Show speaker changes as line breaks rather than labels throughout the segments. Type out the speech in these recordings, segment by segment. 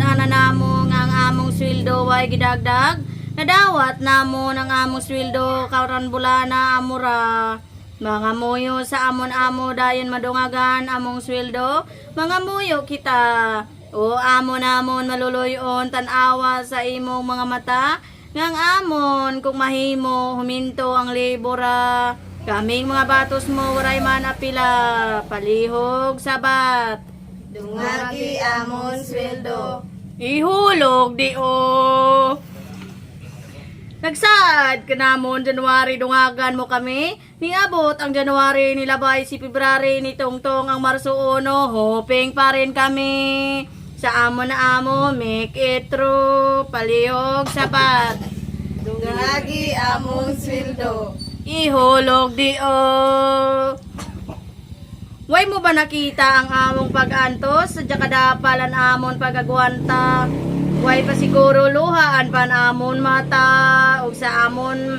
ana namo nga ang among sweldo way gidagdag. Nadawat namo ng among sweldo kauran bulana amura. Mga muyo sa amon amo dayon madungagan among sweldo. Mga muyo kita. O amon namon maluluyon tanawa sa imong mga mata. Ngang amon kung mahimo huminto ang libora. Kaming mga batos mo waray man apila. Palihog sabat.
Dungagi amon sweldo.
Ihulog di o. Nagsaad ka namon January dungagan mo kami. Niabot ang January nilabay si February ni Tongtong ang Marso 1. Hoping pa rin kami. Sa amo na amo, make it true. Palihog sabat.
Dungagi amon sweldo.
Ihulog di o. Way mo ba nakita ang among pag-antos? Sadya kadapalan amon pagagwanta. Way pa siguro luhaan pan amon mata. Ug sa amon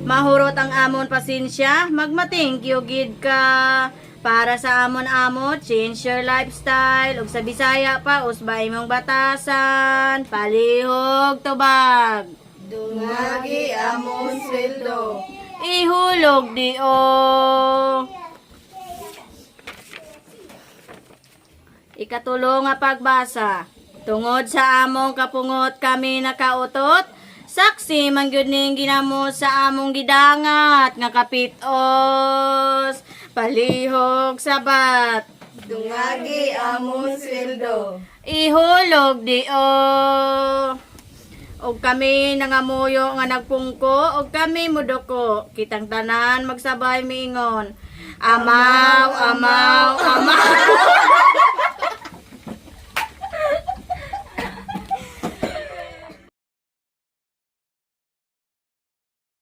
mahurot ang amon pasensya. Magma-thank you gid ka. Para sa amon amo, change your lifestyle. Ug sa Bisaya pa, usbay mong batasan. Palihog tubag.
Dungagi amon sweldo.
Ihulog di o. Ikatulo nga pagbasa. Tungod sa among kapungot kami nakautot, saksi mangyud ning ginamo sa among gidangat nga kapitos. Palihog sabat.
Dungagi amon sweldo.
Ihulog di o. Og kami nangamuyo nga nagpungko, og kami mudoko. Kitang tanan magsabay miingon. Amaw, amaw, amaw.